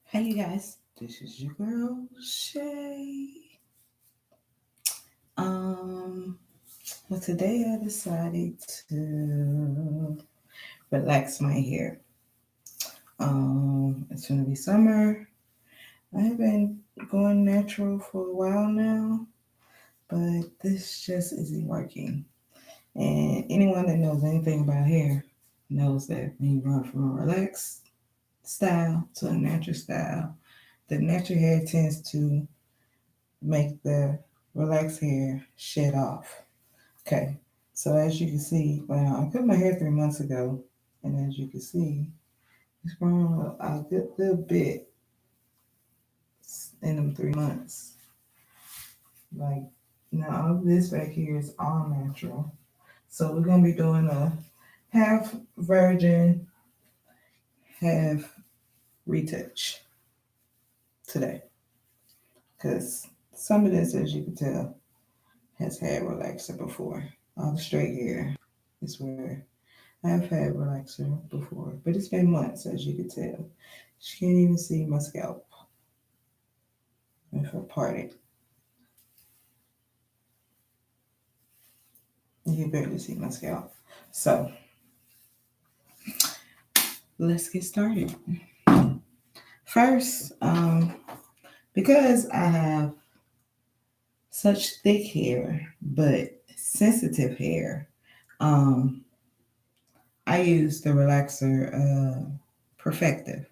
Hey you guys, this is your girl Shay. Um, well today I decided to relax my hair. It's gonna be summer. I have been going natural for a while now, but this just isn't working. And anyone that knows anything about hair knows that when you run from a relaxed style to a natural style, the natural hair tends to make the relaxed hair shed off. Okay, so as you can see, well, I cut my hair 3 months ago, and as you can see, it's grown a good little bit in them 3 months. Like now, all this back here is all natural. So we're gonna be doing a half virgin, half retouch today, because some of this, as you can tell, has had relaxer before. All the straight hair is where I've had relaxer before, but it's been months, as you can tell. She can't even see my scalp if I part it. You can barely see my scalp. So let's get started. First, because I have such thick hair but sensitive hair, um, I use the relaxer Perfective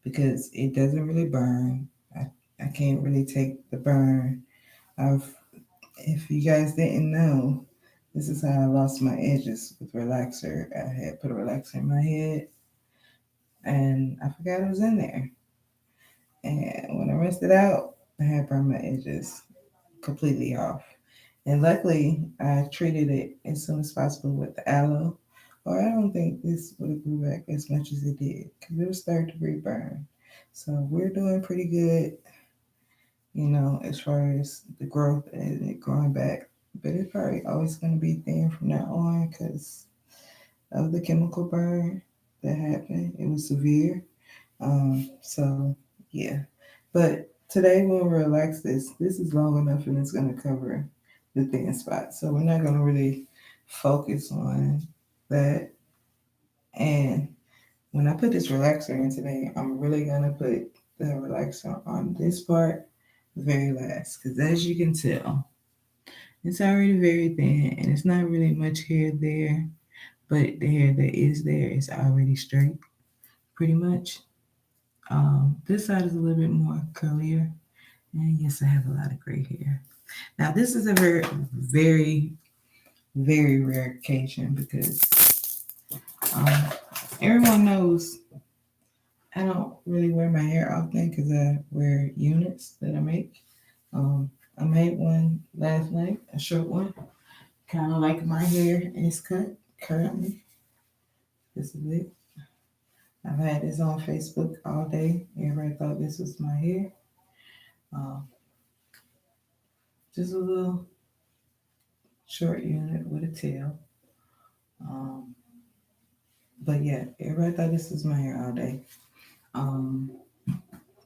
because it doesn't really burn. I can't really take the burn. I've If you guys didn't know, this is how I lost my edges with relaxer. I had put a relaxer in my head and I forgot it was in there. And when I rinsed it out, I had burned my edges completely off. And luckily, I treated it as soon as possible with the aloe, or I don't think this would have grew back as much as it did because it was third-degree burn. So we're doing pretty good, as far as the growth and it growing back. But it's probably always going to be thin from now on because of the chemical burn that happened. It was severe. So yeah. But today we'll relax this. This is long enough and it's going to cover the thin spot. So we're not going to really focus on that. And when I put this relaxer in today, I'm really going to put the relaxer on this part very last. Because as you can tell, it's already very thin and it's not really much hair there. But the hair that is there is already straight, pretty much. This side is a little bit more curlier. And yes, I have a lot of gray hair. Now, this is a very, very, very rare occasion because um, everyone knows I don't really wear my hair often because I wear units that I make. I made one last night, a short one, kind of like my hair is cut currently. This is it. I've had this on Facebook all day. Everybody thought this was my hair. Um, just a little short unit with a tail. Um, but yeah, everybody thought this was my hair all day. Um,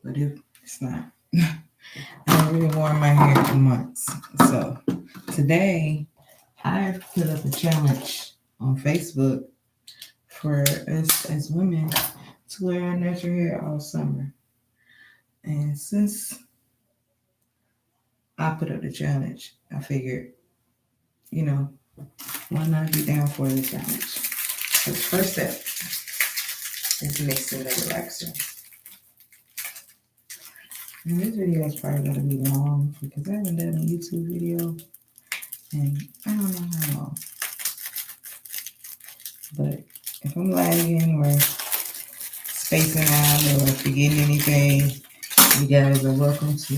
but it's not. I haven't really worn my hair for months. So today I've put up a challenge on Facebook for us as women to wear our natural hair all summer. And since I put up the challenge, I figured, you know, why not be down for the challenge? So the first step is mixing the relaxer. And this video is probably going to be long because I haven't done a YouTube video and I don't know how long. But if I'm lagging or spacing out or forgetting anything, you guys are welcome to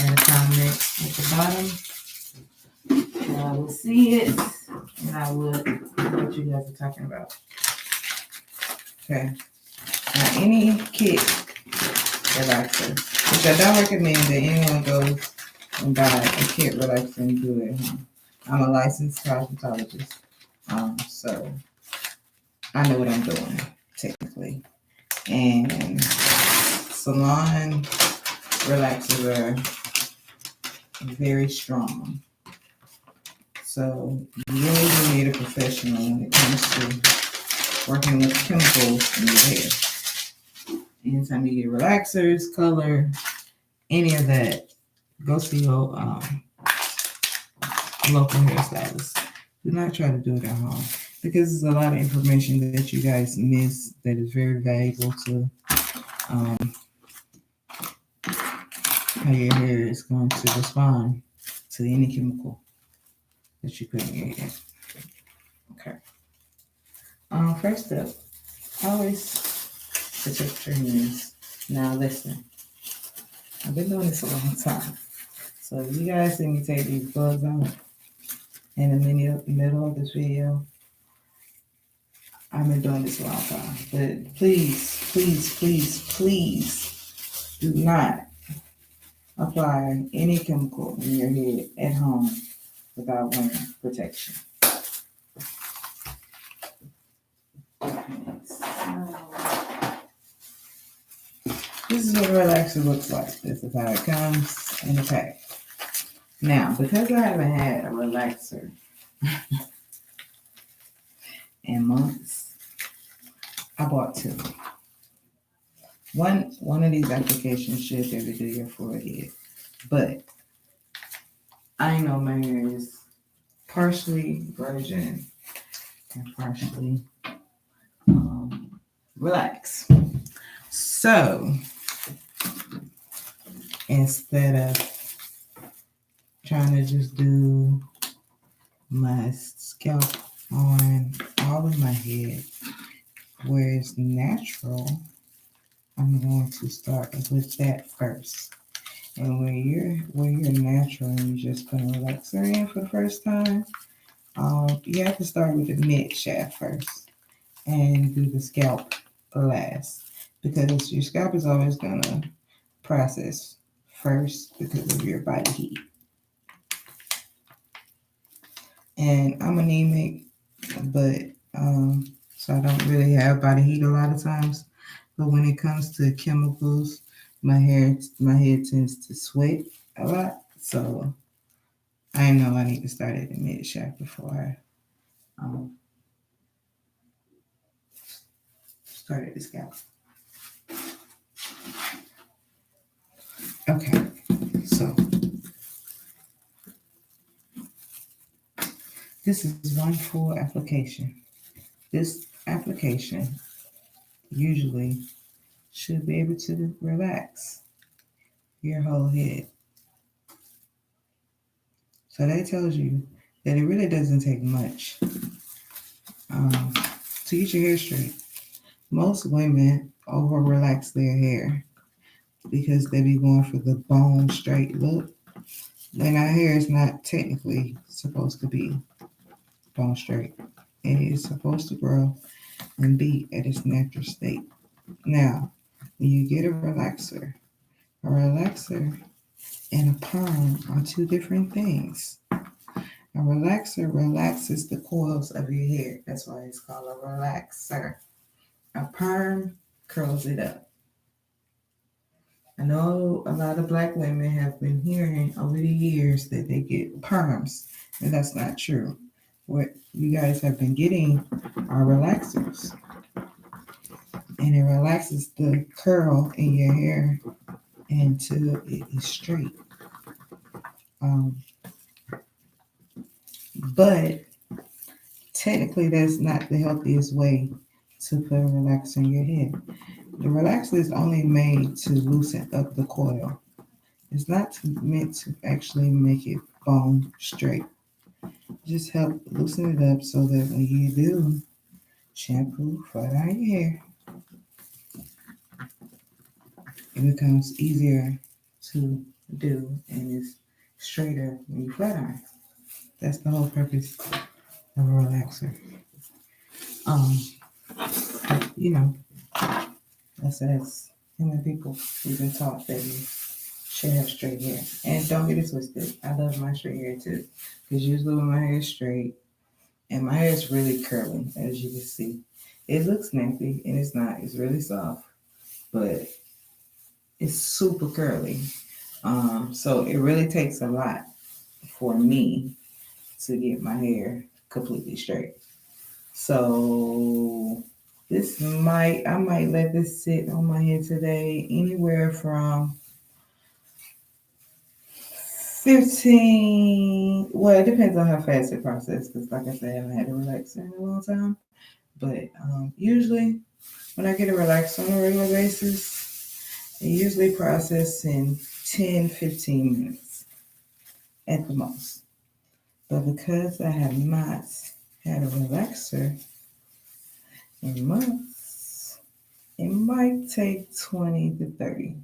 add a comment at the bottom. And I will see it and I will know what you guys are talking about. Okay. Now, any kit relaxer, which I don't recommend that anyone goes and buy a kit relaxer and do it at home. I'm a licensed cosmetologist, so I know what I'm doing technically. And salon relaxers are very strong. So you really need a professional when it comes to working with chemicals in your hair. Anytime you get relaxers, color, any of that, go see your local hairstylist. Do not try to do it at home because there's a lot of information that you guys miss that is very valuable to how your hair is going to respond to any chemical that you put in your hair. Okay. First up, always protect your hands. Now listen, I've been doing this a long time. So if you guys see me take these gloves off in the middle of this video, I've been doing this a long time. But please, please, please, please do not apply any chemical in your head at home without wearing protection. This is what a relaxer looks like. This is how it comes in the pack. Now, because I haven't had a relaxer in months, I bought two. One of these applications should be able to do your forehead, but I know my hair is partially virgin and partially relaxed. So instead of trying to just do my scalp on all of my head where it's natural, I'm going to start with that first. And when you're natural and you just put a relaxer in for the first time, you have to start with the mid shaft first and do the scalp last, because your scalp is always gonna process first because of your body heat. And I'm anemic, but so I don't really have body heat a lot of times. But when it comes to chemicals, my head tends to sweat a lot. So I know I need to start at the mid shaft before I start at the scalp. Okay, so this is one full application. This application usually should be able to relax your whole head. So that tells you that it really doesn't take much to get your hair straight. Most women over relax their hair because they be going for the bone straight look. And our hair is not technically supposed to be bone straight. It is supposed to grow and be at its natural state. Now, when you get a relaxer and a perm are two different things. A relaxer relaxes the coils of your hair. That's why it's called a relaxer. A perm curls it up. I know a lot of black women have been hearing over the years that they get perms, and that's not true. What you guys have been getting are relaxers, and it relaxes the curl in your hair until it is straight. But technically, that's not the healthiest way to put a relaxer in your head. The relaxer is only made to loosen up the coil. It's not meant to actually make it bone straight. Just help loosen it up so that when you do shampoo, flat iron your hair, it becomes easier to do and it's straighter when you flat iron. That's the whole purpose of a relaxer. You know, that's as human people, we've been taught that we should have straight hair. And don't get it twisted. I love my straight hair too. Because usually when my hair is straight, and my hair is really curly, as you can see. It looks nappy, and it's not. It's really soft. But it's super curly. So it really takes a lot for me to get my hair completely straight. So I might let this sit on my head today anywhere from 15, well, it depends on how fast it processes, because like I said, I haven't had a relaxer in a long time. But usually when I get a relaxer on a regular basis, it usually processes in 10, 15 minutes at the most. But because I have not had a relaxer in months, it might take 20 to 30.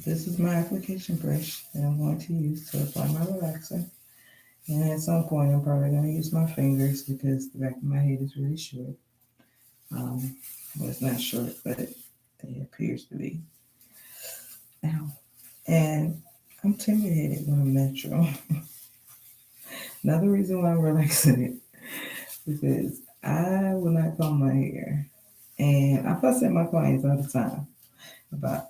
This is my application brush that I'm going to use to apply my relaxer. And at some point, I'm probably going to use my fingers because the back of my head is really short. Well, it's not short, but it appears to be. Ow. And I'm timid-headed when I'm natural. Another reason why I'm relaxing it because I will not comb my hair. And I fuss at my clients all the time about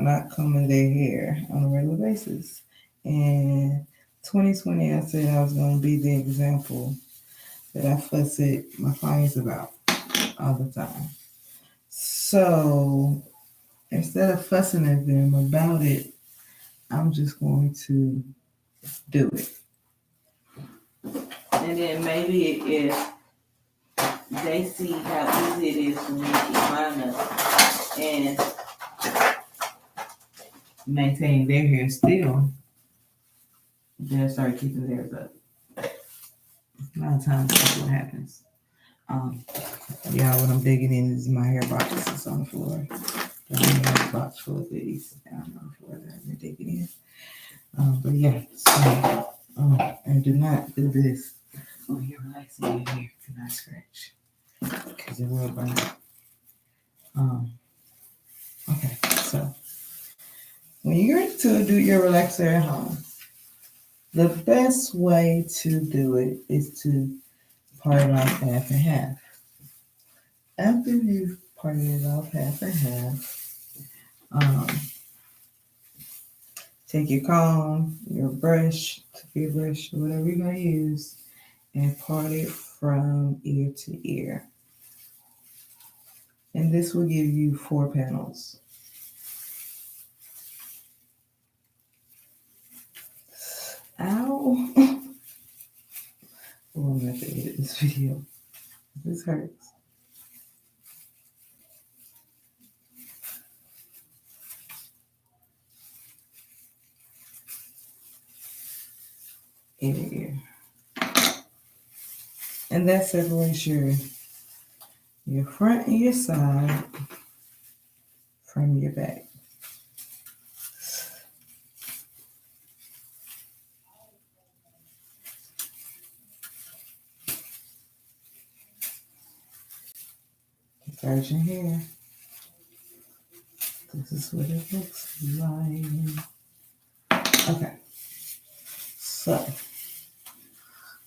not combing their hair on a regular basis. And 2020, I said I was going to be the example that I fuss at my clients about all the time. So instead of fussing at them about it, I'm just going to do it. And then maybe if they see how easy it is for me to keep mine up and maintain their hair still, they'll start keeping theirs up. A lot of times that's what happens. Yeah, what I'm digging in is my hair boxes on the floor. I have a box full of these down on the floor that I've been digging in. But yeah, so and do not do this when you're relaxing your hair. Do not scratch because it will burn. Okay, so when you're to do your relaxer at home, the best way to do it is to part it off half and half. After you've parted it off half and half, um, take your comb, your brush, toothbrush, whatever you're going to use, and part it from ear to ear. And this will give you 4 panels. Ow! Oh, I'm going to edit this video. This hurts. Edit ear. And that separates your front and your side from your back. Virgin hair. This is what it looks like. Okay. So,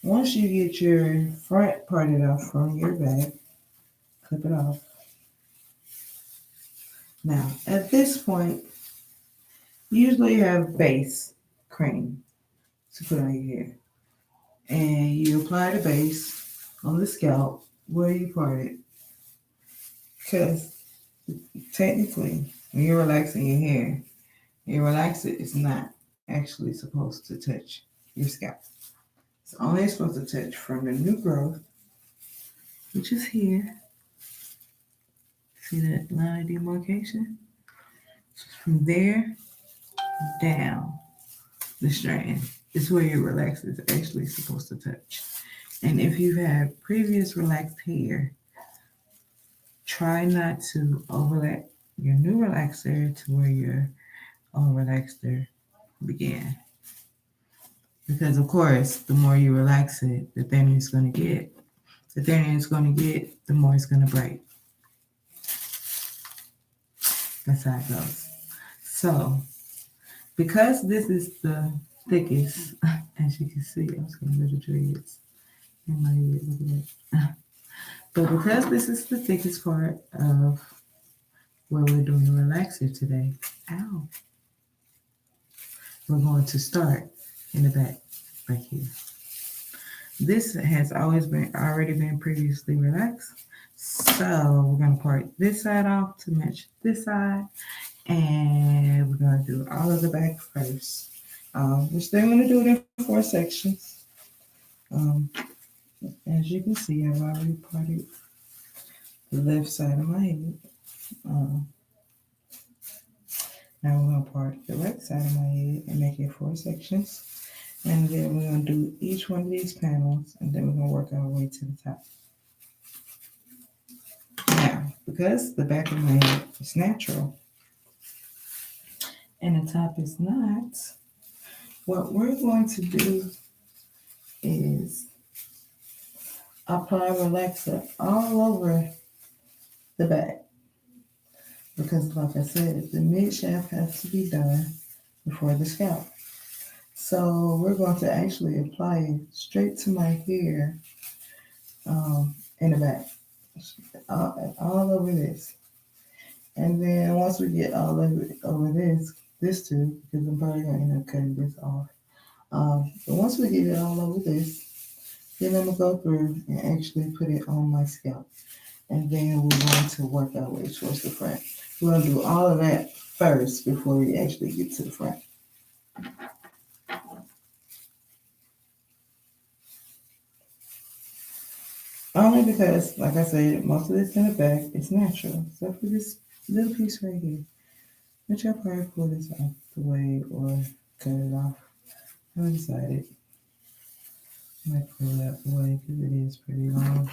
once you get your front parted off from your back, clip it off. Now, at this point, usually you have base cream to put on your hair. And you apply the base on the scalp where you part it. Because technically, when you're relaxing your hair, your relaxer is not actually supposed to touch your scalp. It's only supposed to touch from the new growth, which is here. See that line of demarcation? So from there down the strand is where your relaxer is actually supposed to touch. And if you've had previous relaxed hair, try not to overlap your new relaxer to where your old relaxer began. Because of course, the more you relax it, the thinner it's going to get. The thinner it's going to get, the more it's going to break. That's how it goes. So, because this is the thickest, as you can see, I was getting little dreads in my head. Look at that. But because this is the thickest part of where we're doing a relaxer today. Ow. We're going to start in the back, right here. This has already been previously relaxed. So we're going to part this side off to match this side. And we're going to do all of the back first. We're still going to do it in 4 sections. As you can see, I've already parted the left side of my head. Now we're going to part the right side of my head and make it 4 sections. And then we're going to do each one of these panels, and then we're going to work our way to the top. Now, because the back of my head is natural and the top is not, what we're going to do is apply relaxer all over the back. Because like I said, the mid shaft has to be done before the scalp. So we're going to actually apply it straight to my hair in the back, all over this. And then once we get all of it over this too, because I'm probably going to end up cutting this off. But once we get it all over this, then I'm going to go through and actually put it on my scalp. And then we're going to work our way towards the front. We're going to do all of that first before we actually get to the front. Only because, like I said, most of this in the back is natural, except for this little piece right here, which I'll probably pull this off the way or cut it off. I haven't decided. I might pull that away because it is pretty long.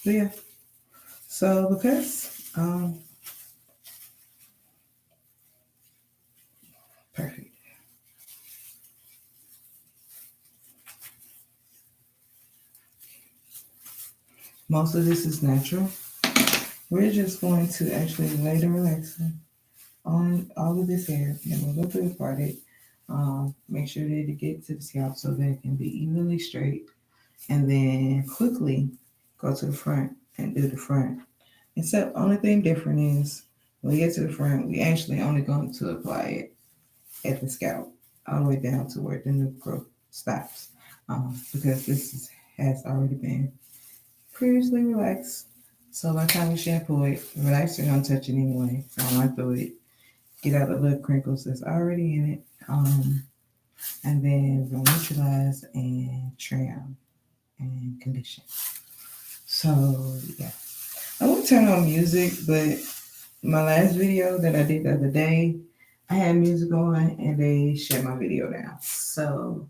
But yeah, so because perfect. Most of this is natural. We're just going to actually lay the relaxer on all of this hair, and we'll go through the part it. Make sure that it gets to the scalp so that it can be evenly straight, and then quickly go to the front and do the front. Except only thing different is when we get to the front, we actually only going to apply it at the scalp, all the way down to where the new growth stops, because this has already been previously relaxed. So by the time we shampoo it, the relaxer don't touch it anyway. So I'm gonna throw it, get out the little crinkles that's already in it, and then we'll neutralize and trim and condition. So yeah, I won't turn on music, but my last video that I did the other day, I had music on and they shut my video down. So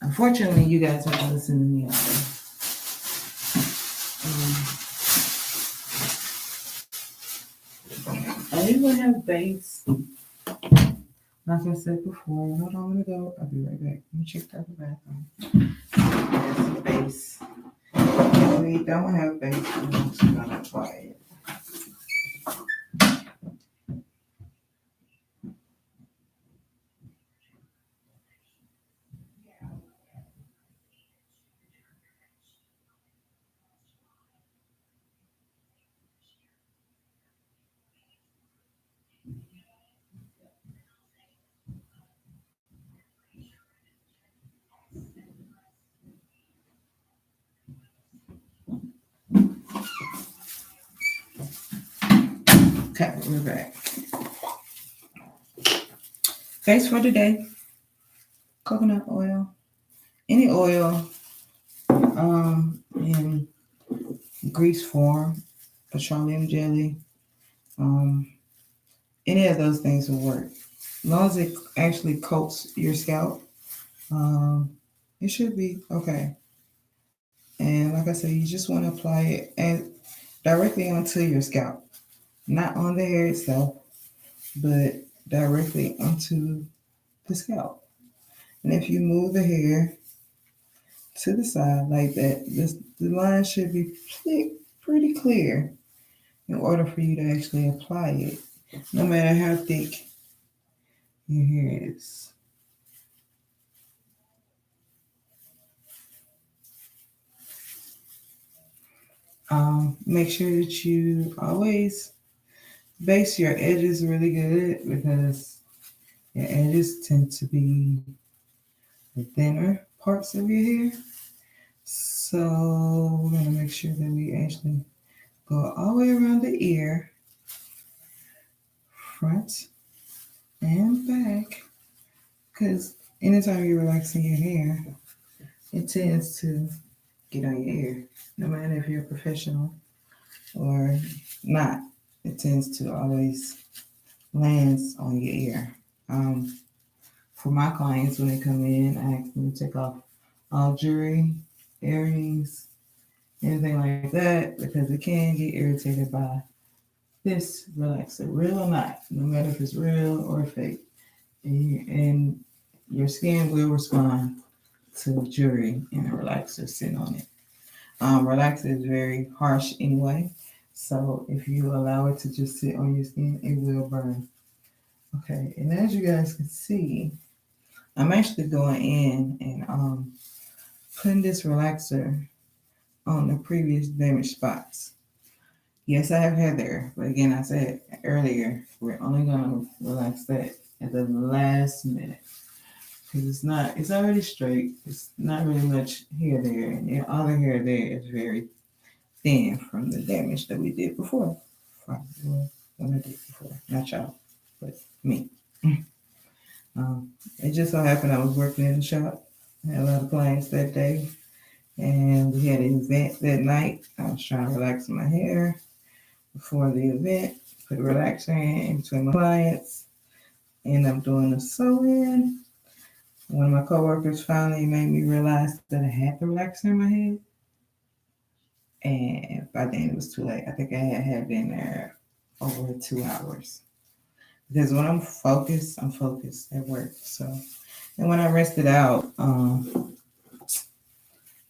unfortunately, you guys have to listen to me all day. I usually have bass. Like I said before, hold on, I'm gonna go. I'll be right back. Let me check out the bathroom. There's some bass. If we don't have bass, we're just gonna apply it. Okay, we're back. Face for today: coconut oil, any oil, in grease form, petroleum jelly, any of those things will work. As long as it actually coats your scalp, it should be okay. And like I said, you just want to apply it directly onto your scalp, not on the hair itself, but directly onto the scalp. And if you move the hair to the side like that, the line should be pretty clear in order for you to actually apply it, no matter how thick your hair is. Make sure that you always base your edges really good because your edges tend to be the thinner parts of your hair. So we're gonna make sure that we actually go all the way around the ear, front and back, because anytime you're relaxing your hair, it tends to get on your ear. No matter if you're a professional or not, it tends to always lands on your ear. For my clients, when they come in, I ask them to take off all jewelry, earrings, anything like that, because it can get irritated by this relaxer, real or not, no matter if it's real or fake. And your skin will respond to jewelry and a relaxer sitting on it. Relaxer is very harsh anyway, so if you allow it to just sit on your skin, it will burn. Okay, and as you guys can see, I'm actually going in and putting this relaxer on the previous damaged spots. Yes, I have hair there, but again, I said earlier, we're only gonna relax that at the last minute because it's already straight. It's not really much hair there, and all the hair there is very thin from the damage that we did before. Well, when I did before, not y'all, but me. It just so happened I was working in the shop. I had a lot of clients that day, and we had an event that night. I was trying to relax my hair before the event, put a relaxer in between my clients, and I'm doing a sew-in. One of my coworkers finally made me realize that I had the relaxer in my head, and by then it was too late. I think I had been there over 2 hours. Because when I'm focused at work. So, and when I rested out,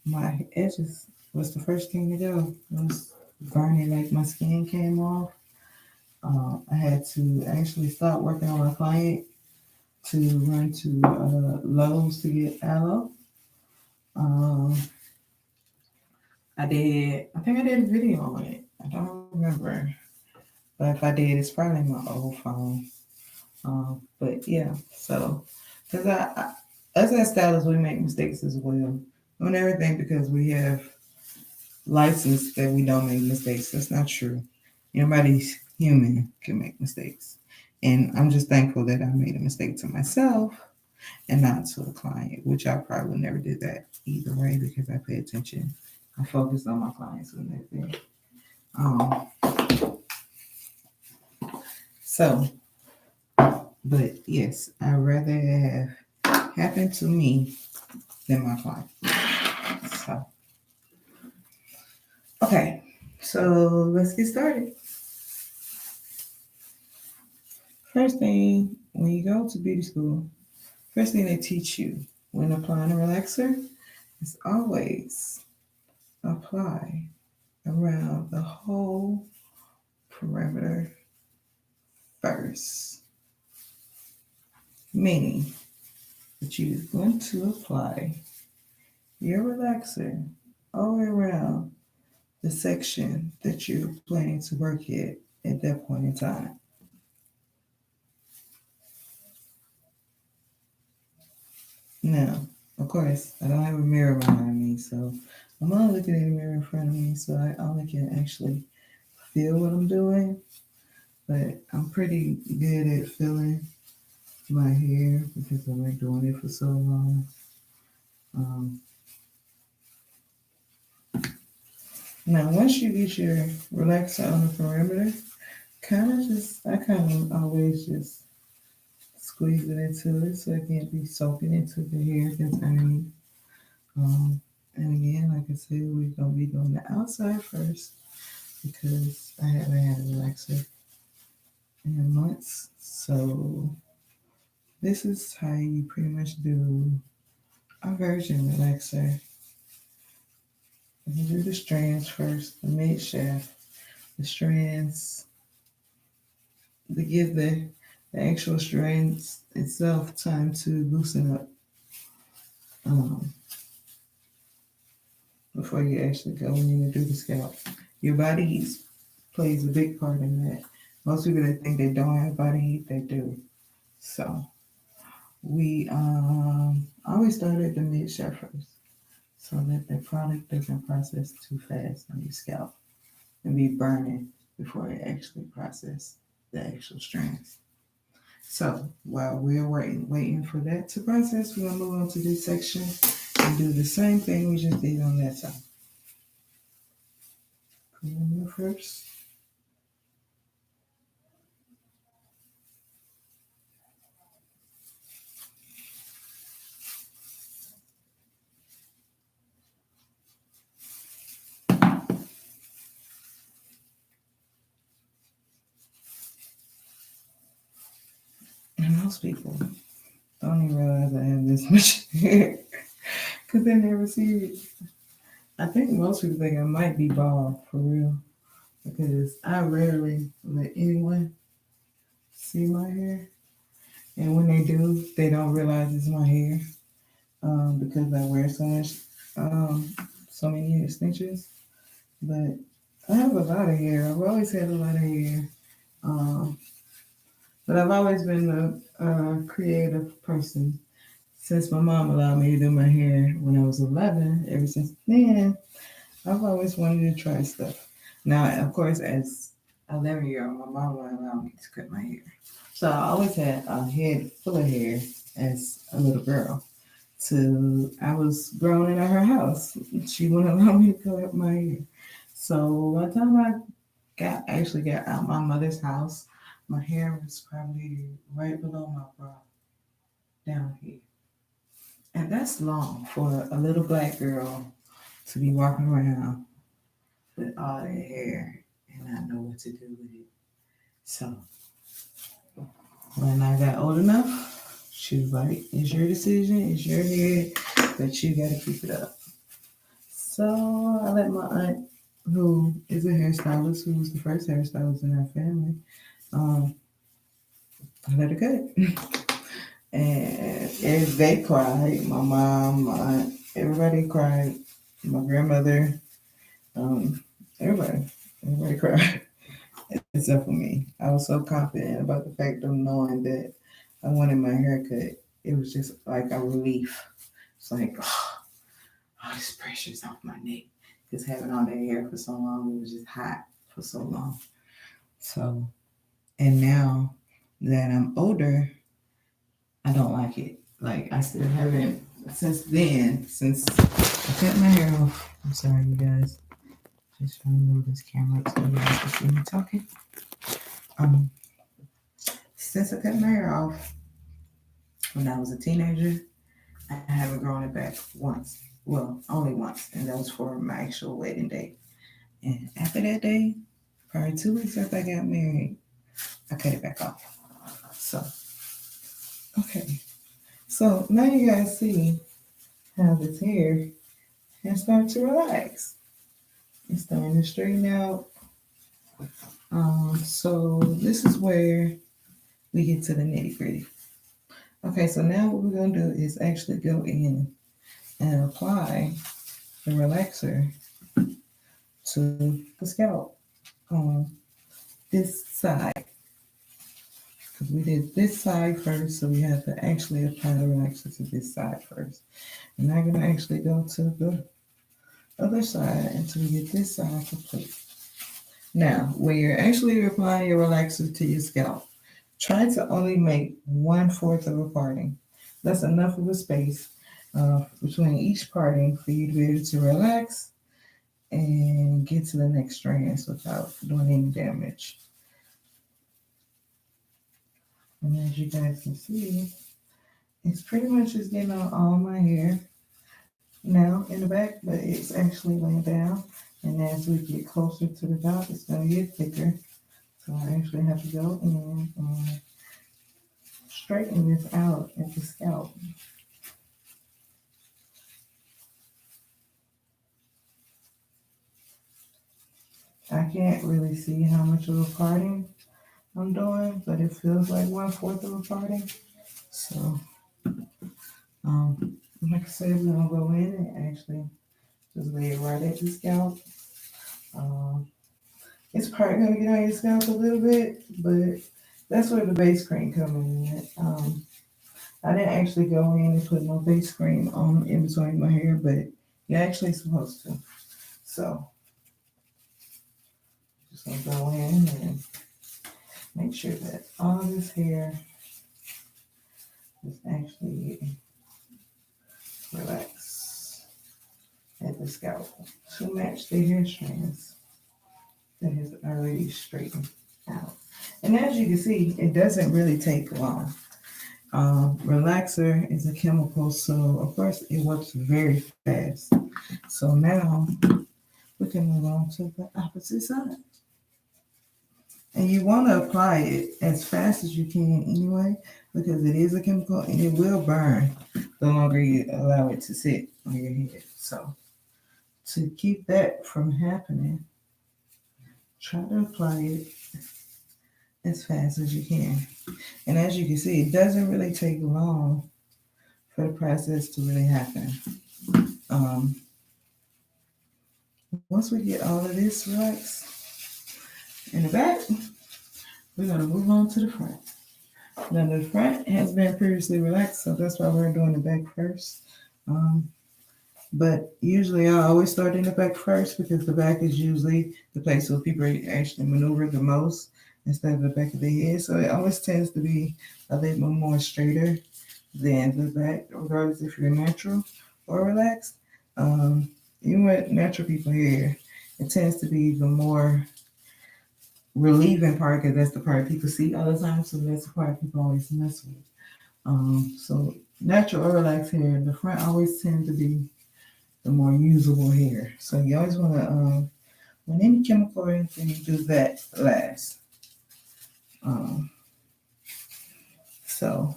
my edges was the first thing to go. It was burning, like my skin came off. I had to actually stop working on my client to run to Lowe's to get aloe. Um, I think I did a video on it. I don't remember. But if I did, it's probably my old phone. But yeah, so, because as a stylist, we make mistakes as well on everything because we have license that we don't make mistakes. That's not true. Anybody's human can make mistakes. And I'm just thankful that I made a mistake to myself and not to a client, which I probably would never do that either way because I pay attention. I focus on my clients when they're there. So, but yes, I'd rather have happened to me than my client. So, okay, so let's get started. First thing, when you go to beauty school, first thing they teach you when applying a relaxer is always apply around the whole perimeter first. Meaning that you're going to apply your relaxer all the way around the section that you're planning to work at that point in time. Now, of course, I don't have a mirror behind me, so I'm not looking at the mirror in front of me, so I only can actually feel what I'm doing. But I'm pretty good at feeling my hair because I've been doing it for so long. Um, Now, once you get your relaxer on the perimeter, I kind of always just squeeze it into it so it can't be soaking into the hair that's underneath. And again, like I said, we're going to be doing the outside first because I haven't had a relaxer in months. So this is how you pretty much do a virgin relaxer. You do the strands first, the mid shaft, the strands, to give the actual strands itself time to loosen up um, before you actually go in and do the scalp. Your body heat plays a big part in that. Most people that think they don't have body heat, they do. So we always start at the mid shaft first, so that the product doesn't process too fast on your scalp and be burning before it actually processes the actual strands. So while we're waiting for that to process, we're gonna move on to this section and do the same thing we just did on that side. Put it in there first. And most people don't even realize I have this much hair because they never see it. I think most people think I might be bald for real because I rarely let anyone see my hair. And when they do, they don't realize it's my hair because I wear so many extensions. But I have a lot of hair. I've always had a lot of hair. Um, but I've always been a creative person. Since my mom allowed me to do my hair when I was 11, ever since then, I've always wanted to try stuff. Now, of course, as 11-year-old, my mom wouldn't allow me to cut my hair. So I always had a head full of hair as a little girl. Till I was growing at her house. She wouldn't allow me to cut my hair. So by the time I actually got out my mother's house, my hair was probably right below my bra, down here. And that's long for a little black girl to be walking around with all that hair and not know what to do with it. So when I got old enough, she was like, "It's your decision, it's your hair, but you gotta keep it up." So I let my aunt, who is a hairstylist, who was the first hairstylist in our family, um, I let her cut. And they cried. My mom, my aunt, everybody cried. My grandmother, um, everybody, everybody cried except for me. I was so confident about the fact of knowing that I wanted my hair cut. It was just like a relief. It's like, oh, all this pressure's off my neck. Because having all that hair for so long, it was just hot for so long. So, and now that I'm older, I don't like it. Like, I still haven't, since then, since I cut my hair off. I'm sorry, you guys. Just trying to move this camera so you guys can see me talking. Um, since I cut my hair off when I was a teenager, I haven't grown it back once. Well, only once, and that was for my actual wedding day. And after that day, probably 2 weeks after I got married, I cut it back off. So, okay. So now you guys see how this hair has started to relax. It's starting to straighten out. So this is where we get to the nitty gritty. Okay, so now what we're gonna do is actually go in and apply the relaxer to the scalp on this side. Because we did this side first, so we have to actually apply the relaxer to this side first. And I'm gonna actually go to the other side until we get this side complete. Now, when you're actually applying your relaxer to your scalp, try to only make 1/4 of a parting. That's enough of a space between each parting for you to be able to relax and get to the next strands without doing any damage. And as you guys can see, it's pretty much just getting on all my hair now in the back, but it's actually laying down. And as we get closer to the top, it's going to get thicker. So I actually have to go in and straighten this out at the scalp. I can't really see how much of a parting I'm doing, but it feels like 1/4 of a parting. So, like I said, we're gonna go in and actually just lay it right at the scalp. Um, it's probably gonna get on your scalp a little bit, but that's where the base cream comes in at. I didn't actually go in and put no face cream on in between my hair, but you're actually supposed to. So just gonna go in and make sure that all this hair is actually relaxed at the scalp to match the hair strands that has already straightened out. And as you can see, it doesn't really take long. Relaxer is a chemical, so of course it works very fast. So now we can move on to the opposite side. And you want to apply it as fast as you can anyway, because it is a chemical and it will burn the longer you allow it to sit on your head. So to keep that from happening, try to apply it as fast as you can. And as you can see, it doesn't really take long for the process to really happen. Once we get all of this relaxed in the back, we're going to move on to the front. Now the front has been previously relaxed, so that's why we're doing the back first. But usually I always start in the back first because the back is usually the place where people actually maneuver the most instead of the back of the head. So it always tends to be a little more straighter than the back, regardless if you're natural or relaxed. Even with natural people hair, it tends to be the more relieving part because that's the part people see all the time. So that's the part people always mess with. So natural or relaxed hair, the front always tends to be the more usable hair. So you always want to, when any chemical or anything, you do that last. So,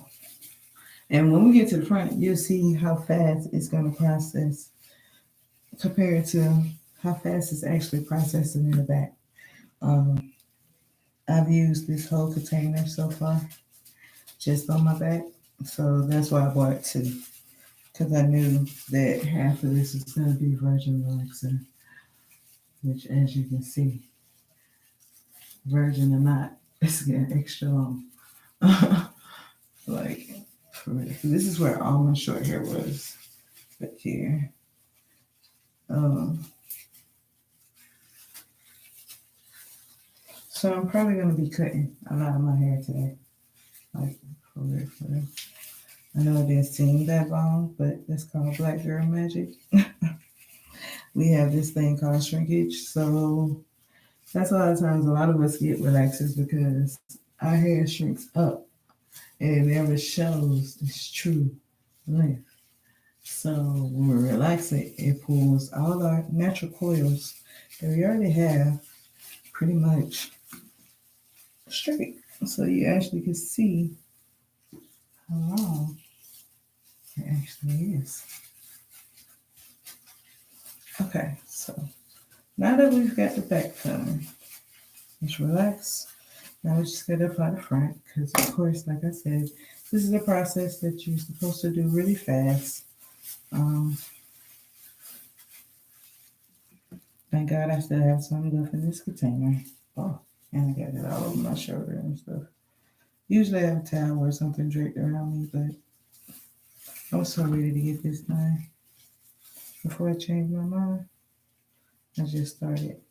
and when we get to the front, you'll see how fast it's going to process compared to how fast it's actually processing in the back. I've used this whole container so far, just on my back. So that's why I bought two, because I knew that half of this is going to be virgin relaxer, which as you can see, virgin or not, it's getting extra long. Like, for real. This is where all my short hair was, back here. So I'm probably going to be cutting a lot of my hair today. Like, for real, for real. I know it didn't seem that long, but that's called black girl magic. We have this thing called shrinkage. So that's a lot of times a lot of us get relaxers because our hair shrinks up and it never shows its true length. So when we relax it, it pulls all our natural coils that we already have pretty much straight. So you actually can see how long it actually is. Okay, so now that we've got the back done, let's relax. Now we're just gonna apply the front because, of course, like I said, this is a process that you're supposed to do really fast. Thank God I still have some left in this container. Oh, and I got it all over my shoulder and stuff. Usually I have a towel or something draped around me, but I was so ready to get this done. Before I changed my mind, I just started.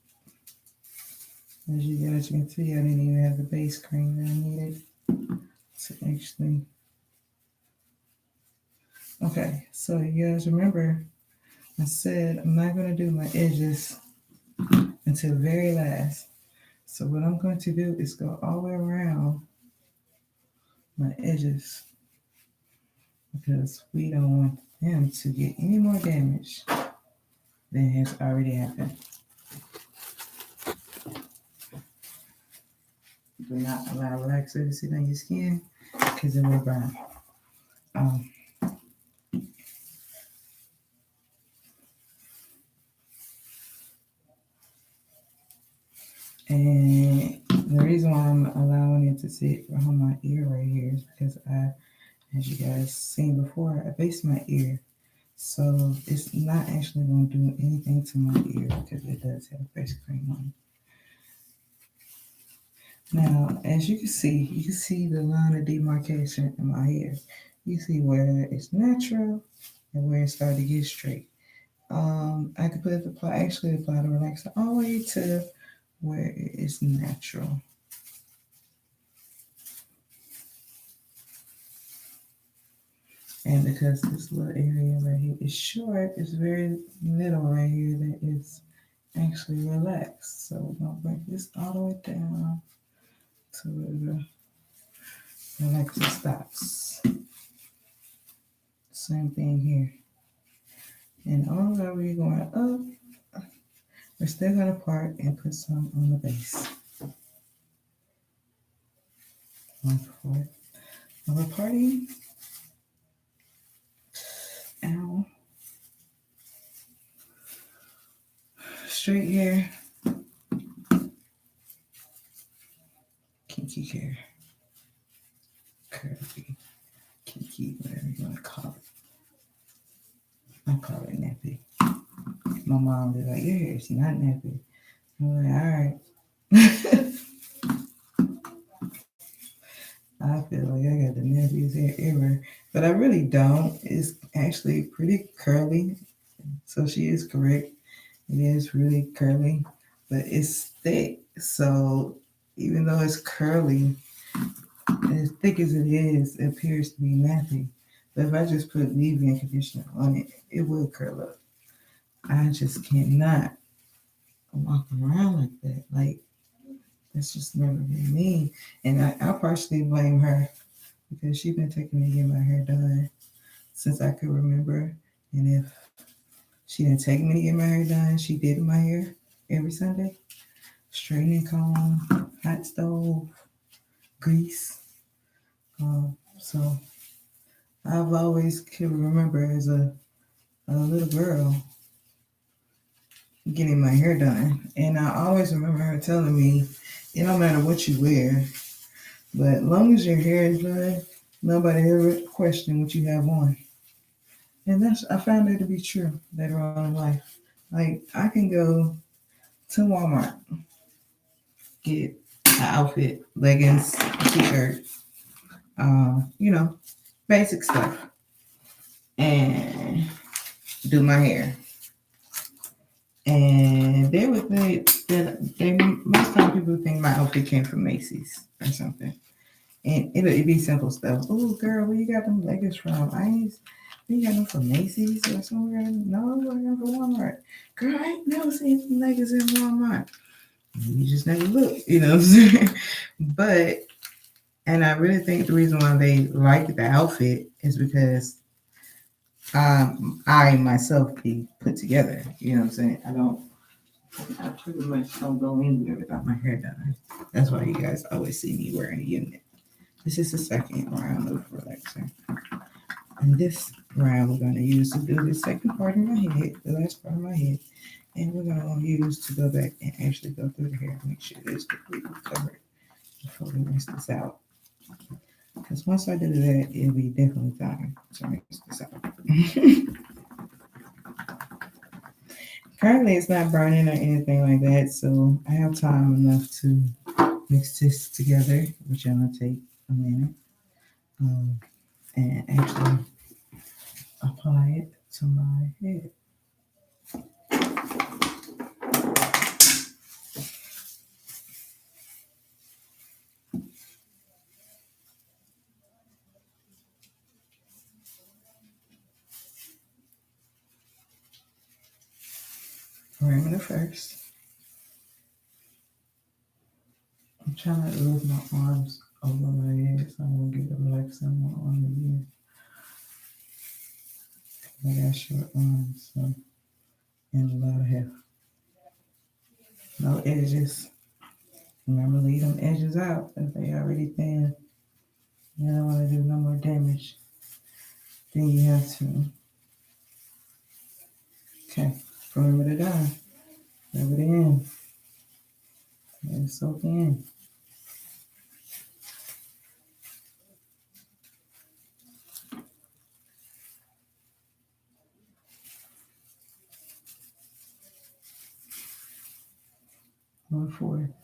As you guys can see, I didn't even have the base cream that I needed to actually. Okay, so you guys remember I said I'm not going to do my edges until very last. So what I'm going to do is go all the way around my edges because we don't want them to get any more damage than has already happened. Do not allow relaxer to sit on your skin because it will burn. And the reason why I'm allowing it to sit on my ear right here is because as you guys seen before, I based my ear. So it's not actually going to do anything to my ear because it does have fresh cream on it. Now, as you can see the line of demarcation in my hair. You see where it's natural and where it started to get straight. I could actually apply the relaxer all the way to where it is natural. And because this little area right here is short, it's very little right here that is actually relaxed. So we're gonna break this all the way down to where the relaxer stops. Same thing here. And all the way we're going up, we're still gonna part and put some on the base. One part. Now we're parting. Ow. Straight hair. Kinky hair. Curvy. Kinky, whatever you want to call it. I call it nappy. My mom was like, your hair is not nappy. I'm like, all right. I feel like I got the nappiest hair ever, but I really don't. It's actually pretty curly, so she is correct. It is really curly, but it's thick. So even though it's curly, as thick as it is, it appears to be nappy. But if I just put leave-in conditioner on it, it will curl up. I just cannot walk around like that. Like that's just never been me. And I partially blame her because she's been taking me to get my hair done since I could remember. And if she didn't take me to get my hair done, she did my hair every Sunday. Straightening comb, hot stove, grease. So I've always can remember as a little girl getting my hair done. And I always remember her telling me, it don't matter what you wear, but as long as your hair is done, nobody ever question what you have on. And I found that to be true later on in life. Like I can go to Walmart, get an outfit, leggings, t-shirt, you know, basic stuff, and do my hair. And they would think that most time people think my outfit came from Macy's or something. And it'd be simple stuff. Oh, girl, where you got them leggings from? You got them from Macy's or somewhere? No, I got them from Walmart. Girl, I ain't never seen some leggings in Walmart. You just never look, you know what I'm saying? But, and I really think the reason why they like the outfit is because I myself be put together. You know what I'm saying? I pretty much don't go anywhere without my hair done. That's why you guys always see me wearing a unit. This is the second round of relaxer. And this round we're going to use to do the second part of my head, the last part of my head. And we're going to use to go back and actually go through the hair and make sure it is completely covered before we rinse this out. Because once I do that, it'll be definitely time to rinse this out. Currently, it's not burning or anything like that, so I have time enough to mix this together, which I'm going to take a minute, and actually apply it to my head. Perimeter first. I'm trying not to lift my arms over my head, so I'm going to get the relaxer on my arm again. I got short arms, so, and a lot of hair. No edges. Remember, leave them edges out if they already thin. You don't want to do no more damage than you have to. Okay, perimeter done. Rub it in. Let it soak in. Going forward.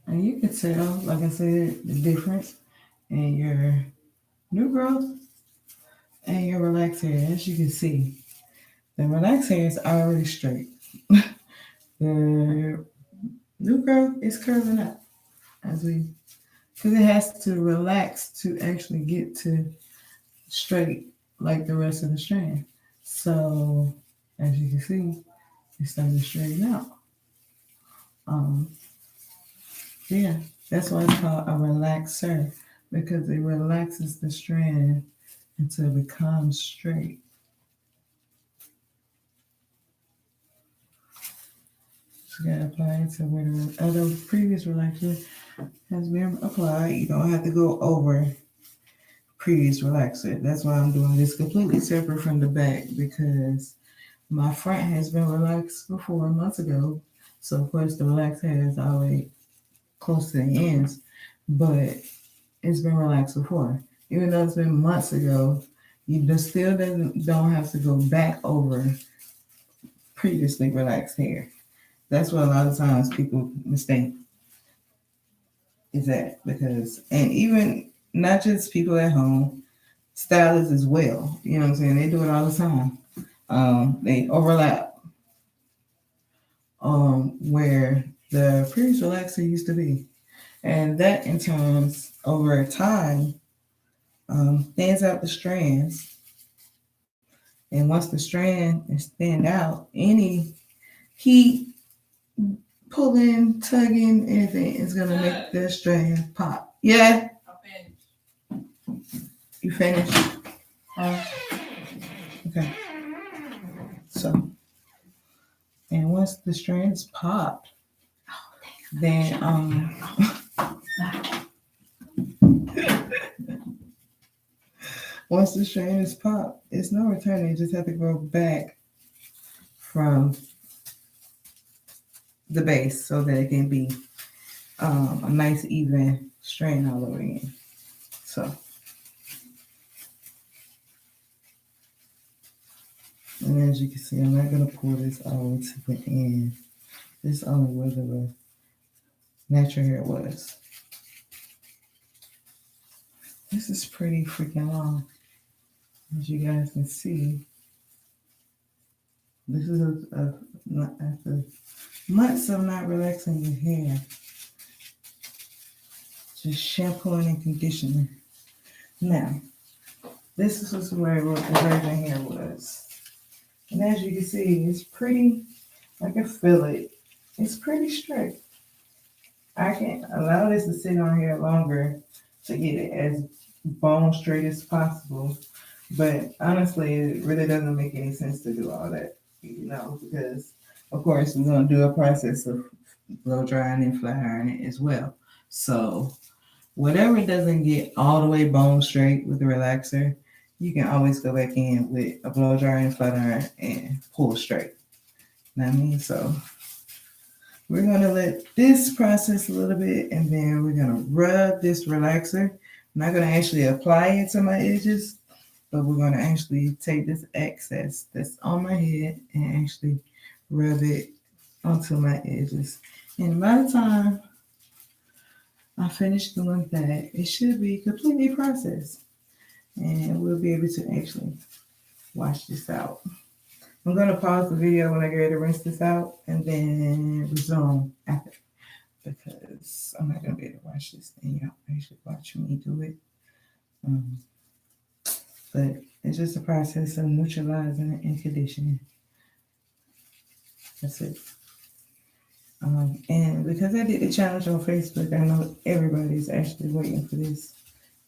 And you can tell, like I said, the difference in your new growth and your relaxed hair. As you can see, the relaxed hair is already straight. The new growth is curling up as we, because it has to relax to actually get to straight like the rest of the strand. So as you can see, it's starting to straighten out. Um, yeah, that's why it's called a relaxer because it relaxes the strand until it becomes straight. So you gotta apply it to where the other previous relaxer has been applied. You don't have to go over previous relaxer. That's why I'm doing this completely separate from the back because my front has been relaxed before months ago. So of course the relaxed hair is always close to the ends, but it's been relaxed before. Even though it's been months ago, you just still don't have to go back over previously relaxed hair. That's what a lot of times people mistake is that because and even not just people at home, stylists as well. You know what I'm saying? They do it all the time. They overlap where the previous relaxer used to be. And that in turns over time thins out the strands. And once the strand is thinned out, any heat, pulling, tugging, anything is gonna make the strand pop. Yeah, you finished. Okay. So, and once the strands popped, then once the strand is popped, it's no returning. You just have to go back from the base so that it can be a nice even strand all over again. So, and as you can see, I'm not gonna pour this all the way to the end. This only where the natural hair was. This is pretty freaking long. As you guys can see, this is after months of not relaxing your hair. Just shampooing and conditioning. Now, this is where the virgin hair was. And as you can see, it's pretty, I can feel it. It's pretty straight. I can allow this to sit on here longer to get it as bone straight as possible. But honestly, it really doesn't make any sense to do all that, because of course we're going to do a process of blow drying and flat ironing as well. So whatever doesn't get all the way bone straight with the relaxer, you can always go back in with a blow dryer and flat iron and pull straight. You know what I mean? So we're going to let this process a little bit and then we're going to rub this relaxer. I'm not going to actually apply it to my edges, but we're going to actually take this excess that's on my head and actually rub it onto my edges. And by the time I finish doing that, it should be completely processed. And we'll be able to actually wash this out. I'm going to pause the video when I get ready to rinse this out and then resume after because I'm not going to be able to watch this thing. Y'all actually watch me do it. But it's just a process of neutralizing and conditioning. That's it. And because I did the challenge on Facebook, I know everybody's actually waiting for this.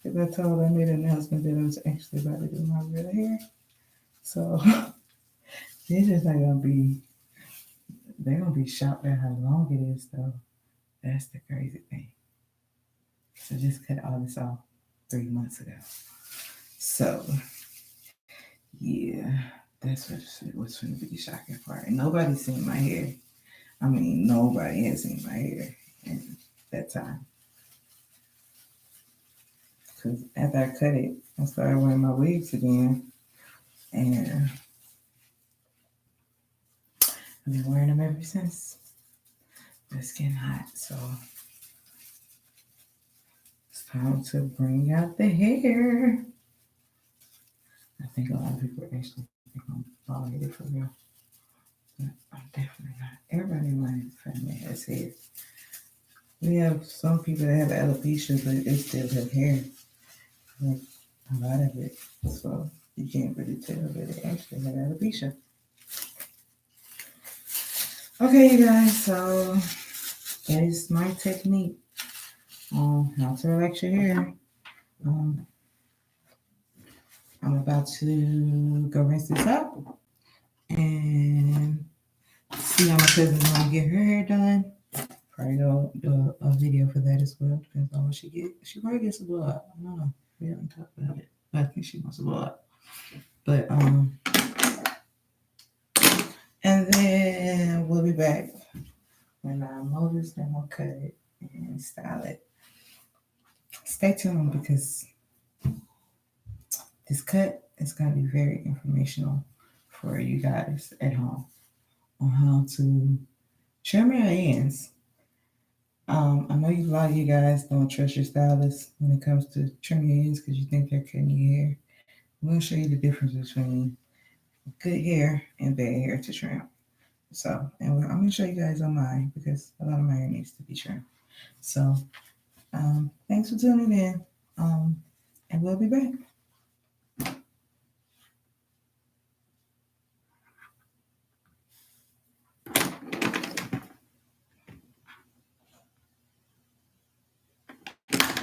Because I made an announcement that I was actually about to do my real hair. So they're just not gonna be, they're gonna be shocked at how long it is though. That's the crazy thing. So just cut all this off 3 months ago. So yeah, that's what's gonna be the shocking part. And nobody's seen my hair. I mean, nobody has seen my hair in that time. because after I cut it, I started wearing my wigs again, and I've been wearing them ever since. But it's getting hot, so it's time to bring out the hair. I think a lot of people actually think I'm bald headed for real, but I'm definitely not. Everybody in my family has hair. We have some people that have alopecia, but they still have hair, like a lot of it. So you can't really tell that they actually have alopecia. Okay, you guys, so that is my technique on how to relax your hair. Um, I'm about to go rinse this out and see how my cousin's gonna get her hair done. Probably go do a video for that as well. Depends on what she get. She probably gets a blow up. I don't know. We haven't talked about it. But I think she wants a blow up. But and then we'll be back when I mow this, then we'll cut it and style it. Stay tuned because this cut is gonna be very informational for you guys at home on how to trim your ends. I know a lot of you guys don't trust your stylist when it comes to trimming your ends because you think they're cutting your hair. I'm going to show you the difference between good hair and bad hair to trim. So, and I'm going to show you guys on mine because a lot of my hair needs to be trimmed. So, thanks for tuning in, and we'll be back.